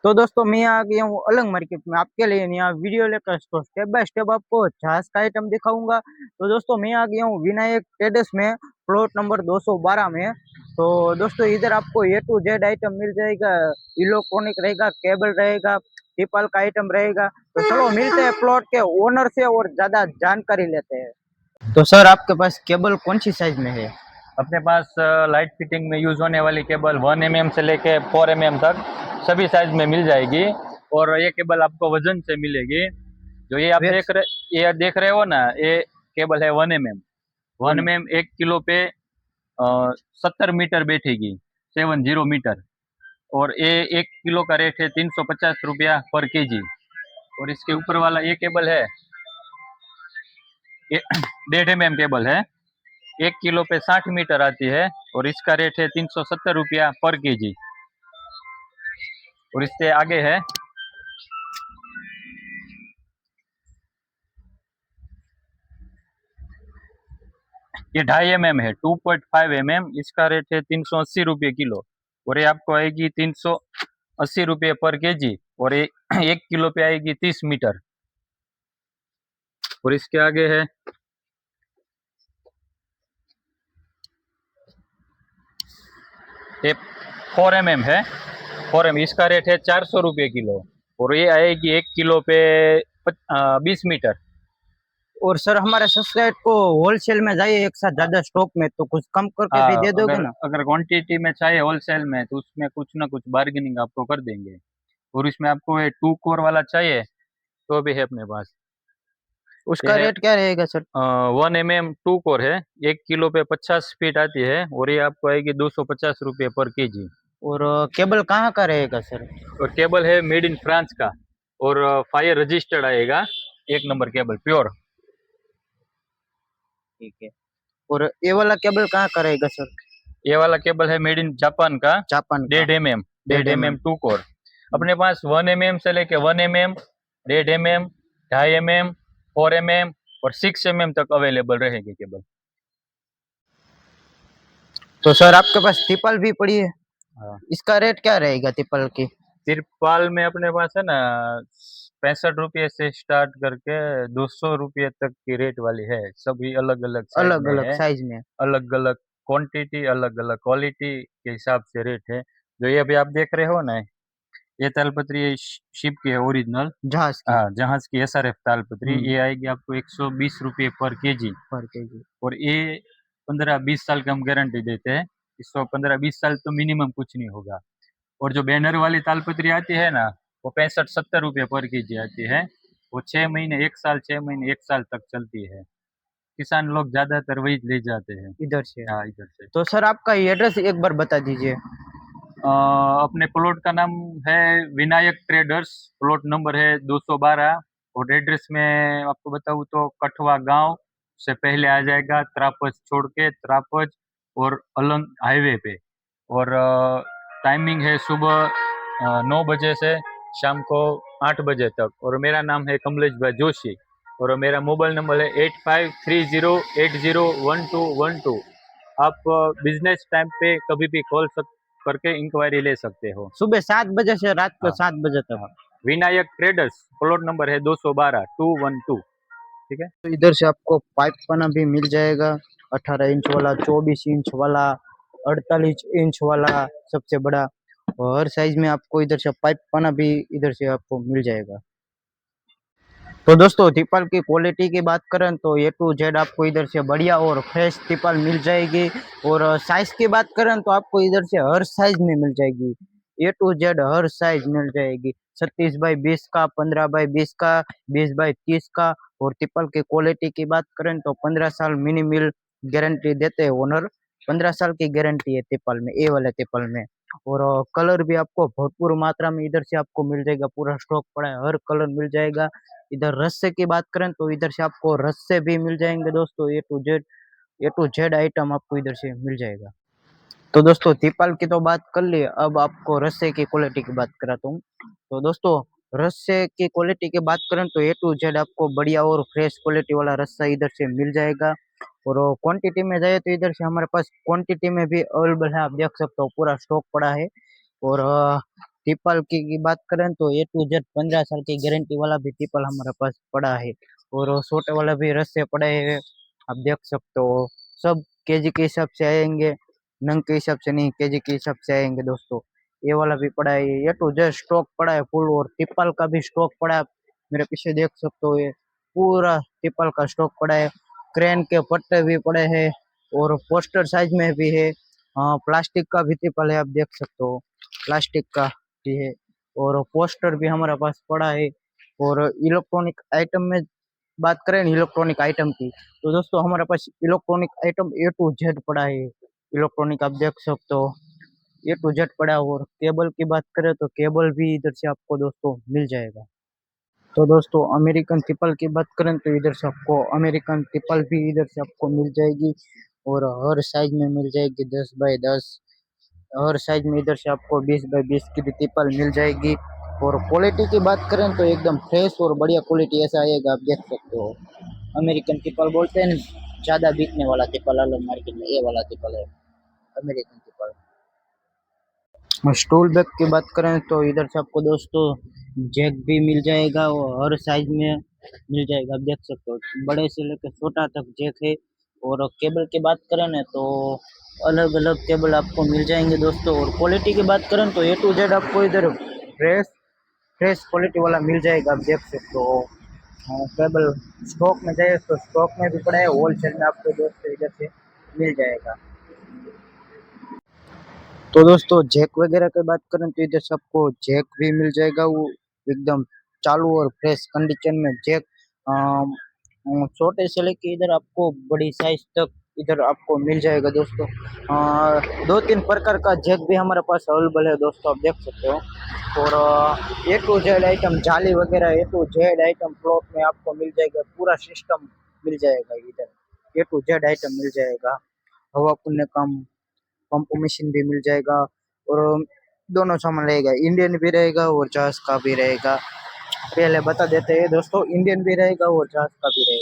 तो दोस्तों मैं आ गया हूँ अलग मार्केट में आपके लिए यहाँ वीडियो लेकर तो स्टेप बाय स्टेप आपको जहाज का आइटम दिखाऊंगा। तो दोस्तों मैं आ गया हूँ विनायक ट्रेडर्स में, प्लॉट नंबर 212 में। तो दोस्तों इधर आपको ए टू जेड आइटम मिल जाएगा, इलेक्ट्रॉनिक रहेगा, केबल रहेगा, टिपल का आइटम रहेगा। तो चलो मिलते हैं प्लॉट के ओनर से और ज्यादा जानकारी लेते हैं। तो सर आपके पास केबल कौन सी साइज में है? अपने पास लाइट फिटिंग में यूज होने वाली केबल 1 mm से लेके 4 mm तक सभी साइज में मिल जाएगी। और ये केबल आपको वजन से मिलेगी। जो वेक्स ये देख रहे हो ना, ये केबल है 1 mm। 1 mm 1 किलो पे 70 मीटर बैठेगी, 70 मीटर। और ये 1 किलो का रेट है 350 रुपया पर केजी। और इसके ऊपर वाला ये केबल है, ये 1.5 mm केबल है, 1 किलो पे 60 मीटर आती है। और इसका रेट है 370 रुपया पर केजी। और इससे आगे है ये 2.5 mm है, 2.5 mm। इसका रेट है 380 रुपये किलो। और ये आपको आएगी 380 रुपये पर केजी। और ये 1 किलो पे आएगी 30 मीटर। और इसके आगे है ये 4 mm है, 4 mm। इसका रेट है 400 रुपये किलो। और ये आएगी 1 किलो पे 20 मीटर। और सर हमारे सब्सक्राइब को होलसेल में चाहिए एक साथ ज्यादा स्टॉक में, तो कुछ कम करके भी हाँ, दे दोगे अगर ना? अगर क्वांटिटी में चाहिए होलसेल में तो उसमें कुछ ना कुछ बार्गेनिंग आपको कर देंगे। और इसमें आपको ये 2 कोर वाला चाहिए तो भी है अपने पास। ये उसका है रेट क्या रहेगा सर? 1 mm 2 कोर है, 1 किलो पे 50 फीट आती है। और ये आपको आएगी 250 रुपये पर केजी। और केबल कहाँ का रहेगा सर? और केबल है मेड इन फ्रांस का। और फायर रजिस्टर्ड आएगा, 1 नंबर केबल प्योर। ठीक है। और ये वाला केबल कहाँ का रहेगा सर? ये वाला केबल है मेड इन जापान का, जापान का। 1.5 mm, डेढ़ 1.5 mm 2 कोर। अपने पास 1 mm से लेके 1 mm, 1.5 mm, 2.5 mm, 4 mm और 6 mm तक अवेलेबल रहेगी केबल। तो सर आपके पास टिपल भी पड़ी है, हाँ, इसका रेट क्या रहेगा टिपल की? तिरपाल में अपने पास है ना 65 रुपये से स्टार्ट करके 200 रुपये तक की रेट वाली है। सभी अलग अलग साइज अलग में अलग है, साइज में? अलग अलग क्वांटिटी, अलग अलग क्वालिटी के हिसाब से रेट है। जो ये अभी आप देख रहे हो ना, ये तालपत्री ये शिप की है ओरिजिनल। जहाज की? हाँ, जहाज की SRF तालपत्री। हम्म। ये आएगी आपको 120 रुपये पर केजी। पर केजी? और ये 15-20 साल की हम गारंटी देते हैं। इसको 15-20 साल तो मिनिमम कुछ नहीं होगा। और जो बैनर वाली तालपत्री आती है ना, वो 65-70 रुपये पर केजी आती है। वो 6 महीने 1 साल, 6 महीने 1 साल तक चलती है। किसान लोग ज्यादातर वही ले जाते हैं। इधर से? हाँ, इधर से। तो सर आपका एड्रेस एक बार बता दीजिए। अपने प्लॉट का नाम है विनायक ट्रेडर्स, प्लॉट नंबर है 212। और एड्रेस में आपको बताऊँ तो कठवा गांव से पहले आ जाएगा, त्रापज छोड़ के, त्रापज और अलंग हाईवे पे। और टाइमिंग है सुबह 9 बजे से शाम को 8 बजे तक। और मेरा नाम है कमलेश भाई जोशी। और मेरा मोबाइल नंबर है 8530801212। आप बिजनेस टाइम पे कभी भी कॉल करके इंक्वायरी ले सकते हो। सुबह 7 बजे से रात को हाँ, 7 बजे तक? हाँ। विनायक ट्रेडर्स, प्लॉट नंबर है 212 212। ठीक है। तो इधर से आपको पाइप पना भी मिल जाएगा, 18 इंच वाला, 24 इंच वाला, 48 इंच वाला सबसे बड़ा। और हर साइज में आपको इधर से पाइप पना भी इधर से आपको मिल जाएगा। तो दोस्तों तिपाल की क्वालिटी की बात करें तो ए टू जेड आपको इधर से बढ़िया और फ्रेश तिपाल मिल जाएगी। और साइज की बात करें तो आपको इधर से हर साइज में मिल जाएगी, ए टू जेड हर साइज मिल जाएगी। 36x20 का, 15x20 का, 20x30 का। और तिपाल की क्वालिटी की बात करें तो 15 साल मिनिमल गारंटी देते हैं ओनर। 15 साल की गारंटी है तिपाल में, ए वाले तिपाल में। और कलर भी आपको भरपूर मात्रा में इधर से आपको मिल जाएगा, पूरा स्टॉक पड़ा है, हर कलर मिल जाएगा। इधर रस्से की बात करें तो इधर से आपको रस्से भी मिल जाएंगे दोस्तों, ए टू जेड आइटम आपको इधर से मिल जाएगा। तो दोस्तों तिपाल की तो बात कर ली, अब आपको रस्से की क्वालिटी की बात कराता हूँ। तो दोस्तों रस्से की क्वालिटी की बात करें तो ए टू जेड आपको बढ़िया और फ्रेश क्वालिटी वाला रस्सा इधर से मिल जाएगा। और क्वांटिटी में जाए तो इधर से हमारे पास क्वांटिटी में भी अवेलेबल है, आप देख सकते हो पूरा स्टॉक पड़ा है। और टिपल की बात करें तो A to Z 15 साल की गारंटी वाला भी टिपल हमारे पास पड़ा है, और छोटे वाला भी रस्से पड़े हैं, आप देख सकते हो। सब केजी के हिसाब से आएंगे, नंग के हिसाब से नहीं, केजी के हिसाब से आएंगे दोस्तों। ये वाला भी पड़ा है, A to Z स्टॉक पड़ा है फुल, और टिपल का भी स्टॉक पड़ा है, आप मेरे पीछे देख सकते हो। ये पूरा टिपल का स्टॉक पड़ा है, क्रेन के पट्टे भी पड़े हैं, और पोस्टर साइज में भी है। हाँ, प्लास्टिक का भी टिपल है, आप देख सकते हो, प्लास्टिक का भी है, और पोस्टर भी हमारे पास पड़ा है। और इलेक्ट्रॉनिक आइटम में बात करें ना, इलेक्ट्रॉनिक आइटम की, तो दोस्तों हमारे पास electronic item A to Z पड़ा है। इलेक्ट्रॉनिक आप देख सकते हो, A to Z पड़ा है। और केबल की बात करें तो केबल भी इधर से आपको दोस्तों मिल जाएगा। तो दोस्तों अमेरिकन ट्रिपल की बात करें तो इधर से आपको अमेरिकन ट्रिपल भी इधर से आपको मिल जाएगी, और हर साइज में मिल जाएगी, 10 बाय 10। हर साइज में इधर से आपको 20 बाय 20 की भी ट्रिपल मिल जाएगी। और क्वालिटी की बात करें तो एकदम फ्रेश और बढ़िया क्वालिटी ऐसा आएगा, आप देख सकते हो। अमेरिकन ट्रिपल बोलते हैं ना, ज्यादा बिकने वाला ट्रिपल अलग मार्केट में, ये वाला ट्रिपल है अमेरिकन ट्रिपल। स्टूल बैग की बात करें तो इधर से आपको दोस्तों जैक भी मिल जाएगा, और हर साइज में मिल जाएगा, आप देख सकते हो, बड़े से लेकर छोटा तक जैक है। और केबल की बात करें ना तो अलग अलग केबल आपको मिल जाएंगे दोस्तों। और क्वालिटी की बात करें तो A to Z आपको इधर फ्रेश फ्रेश क्वालिटी वाला मिल जाएगा, आप देख सकते हो। केबल स्टॉक में जाए तो स्टॉक में भी पड़ा है, होलसेल में आपको दोस्तों इधर से मिल जाएगा। तो दोस्तों जैक वगैरह की बात करें तो इधर सबको जैक भी मिल जाएगा, वो एकदम चालू और फ्रेश कंडीशन में जैक, छोटे से लेके इधर आपको बड़ी साइज तक इधर आपको मिल जाएगा दोस्तों। 2-3 प्रकार का जैक भी हमारे पास अवेलेबल है दोस्तों, आप देख सकते हो। और A to Z आइटम जाली वगैरह, A to Z item plot में आपको मिल जाएगा, पूरा सिस्टम मिल जाएगा इधर। A to Z आइटम मिल जाएगा, हवा पुनने का पंप मशीन भी मिल जाएगा, और दोनों सामान रहेगा, इंडियन भी रहेगा और जहाज का भी रहेगा। पहले बता देते हैं दोस्तों, इंडियन भी रहेगा और जहाज का भी रहेगा।